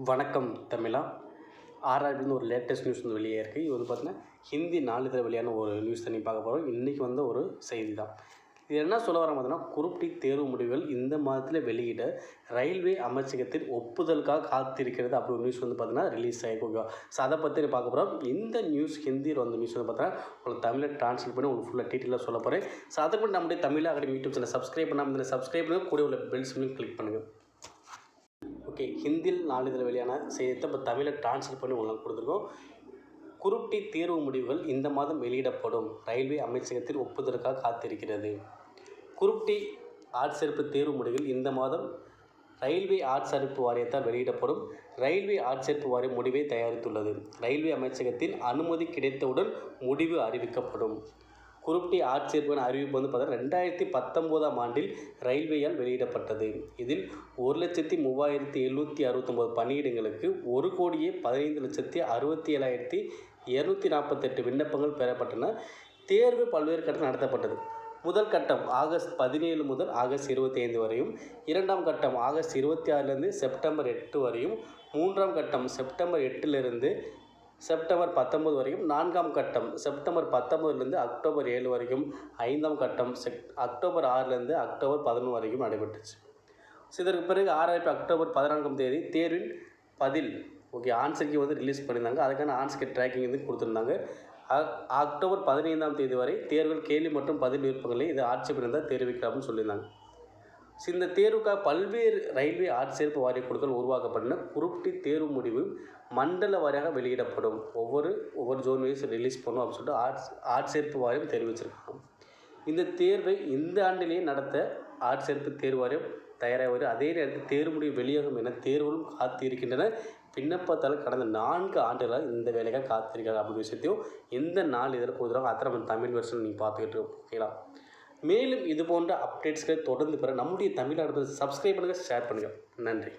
வணக்கம் தமிழா. ஆர்ஆர்பின்னு ஒரு latest news வந்து வெளியே இருக்குது. இது வந்து பார்த்தீங்கன்னா ஹிந்தி நாளிதழ் வெளியான ஒரு நியூஸ் தண்ணி பார்க்க போகிறோம். இன்றைக்கி வந்து ஒரு செய்தி தான். இது என்ன சொல்ல வர பார்த்தீங்கன்னா, குரூப் டி தேர்வு முடிவுகள் இந்த மாதத்தில் வெளியிட ரயில்வே அமைச்சகத்தின் ஒப்புதலுக்காக காத்திருக்கிறது அப்படி ஒரு நியூஸ் வந்து பார்த்தீங்கன்னா ரிலீஸ் ஆகிருக்கோங்க. ஸோ அதை பற்றி பார்க்க போகிறோம். இந்த நியூஸ் ஹிந்தியில் வந்த நியூஸ் வந்து பார்த்தீங்கன்னா உங்களுக்கு தமிழில் ட்ரான்ஸ்லேட் பண்ணி உங்களுக்கு ஃபுல்லாக டீட்டெயிலாக சொல்ல போகிறேன். ஸோ அதுக்கு முன்னாடி நம்முடைய Tamil academy YouTube channel subscribe பண்ணாமல் இந்த சப்ஸ்கிரைப் பண்ணுங்கள், கூட உள்ள பெல் சிம்லையும் கிளிக் பண்ணுங்கள். ஓகே, ஹிந்தியில் நாளிதழ் வெளியான செய்தியை இப்போ தமிழில் ட்ரான்ஸ்லேட் பண்ணி உங்களுக்கு கொடுத்துருக்கோம். குரூப் டி தேர்வு முடிவுகள் இந்த மாதம் வெளியிடப்படும், ரயில்வே அமைச்சகத்தில் ஒப்புதலுக்காக காத்திருக்கிறது. குரூப் டி ஆட்சேர்ப்பு தேர்வு முடிவுகள் இந்த மாதம் ரயில்வே ஆட்சேர்ப்பு வாரியத்தால் வெளியிடப்படும். ரயில்வே ஆட்சேர்ப்பு வாரியம் முடிவை தயாரித்துள்ளது. ரயில்வே அமைச்சகத்தின் அனுமதி கிடைத்தவுடன் முடிவு அறிவிக்கப்படும். குரூப் டி ஆட்சேர்ப்பு அறிவிப்பு வந்து பார்த்தீங்கன்னா 2019ஆம் ஆண்டில் ரயில்வேயால் வெளியிடப்பட்டது. இதில் 1,03,769 பணியிடங்களுக்கு 1,15,67,248 விண்ணப்பங்கள் பெறப்பட்டன. தேர்வு பல்வேறு கட்டத்தில் நடத்தப்பட்டது. முதல் கட்டம் ஆகஸ்ட் 17 முதல் ஆகஸ்ட் 25 வரையும், இரண்டாம் கட்டம் ஆகஸ்ட் 26 செப்டம்பர் 8 வரையும், மூன்றாம் கட்டம் செப்டம்பர் 8 செப்டம்பர் 19 வரையும், நான்காம் கட்டம் செப்டம்பர் 19 அக்டோபர் 7 வரைக்கும், ஐந்தாம் கட்டம் அக்டோபர் 6 அக்டோபர் 11 வரைக்கும் நடைபெற்றுச்சு. இதற்கு பிறகு ஆர்ஆர்பி அக்டோபர் 14ஆம் தேதி தேர்வின் பதில் ஆன்சருக்கு வந்து ரிலீஸ் பண்ணியிருந்தாங்க. அதுக்கான ஆன்சர் ட்ராக்கிங் வந்து கொடுத்துருந்தாங்க. அக்டோபர் 15ஆம் தேதி வரை தேர்வில் கேள்வி மற்றும் பதில் விருப்பங்களை இது ஆட்சேபம் இருந்தால் தெரிவிக்கலாம்னு சொல்லியிருந்தாங்க. இந்த தேர்வுக்காக பல்வேறு ரயில்வே ஆட்சேர்ப்பு வாரிய குழுக்கள் உருவாக்கப்பட்டன. குரூப் டி தேர்வு முடிவு மண்டல வாரியாக வெளியிடப்படும். ஒவ்வொரு ஜோன் வைஸ் ரிலீஸ் பண்ணும் அப்படின்னு சொல்லிட்டு ஆட்சேர்ப்பு வாரியம் தெரிவிச்சிருக்காங்க. இந்த தேர்வை இந்த ஆண்டிலேயே நடத்த ஆட்சேர்ப்பு தேர்வு வாரியம் தயாராக வரும். அதே நேரத்தில் தேர்வு முடிவு வெளியாகும் என தேர்வுகளும் காத்திருக்கின்றன. விண்ணப்பத்தால் கடந்த 4 ஆண்டுகளாக இந்த வேலைக்காக காத்திருக்காங்க அப்படின்ற விஷயத்தையும் எந்த நாள் இதில் கொடுக்குறாங்க அதை நம்ம தமிழ் வெர்ஷன் நீங்கள் பார்த்துக்கிட்டு ஓகேங்களா. மேலும் இது போன்ற அப்டேட்ஸ்களை தொடர்ந்து பெற நம்முடைய தமிழ் அகாடமி சப்ஸ்கிரைப் பண்ணுங்கள், ஷேர் பண்ணுங்கள். நன்றி.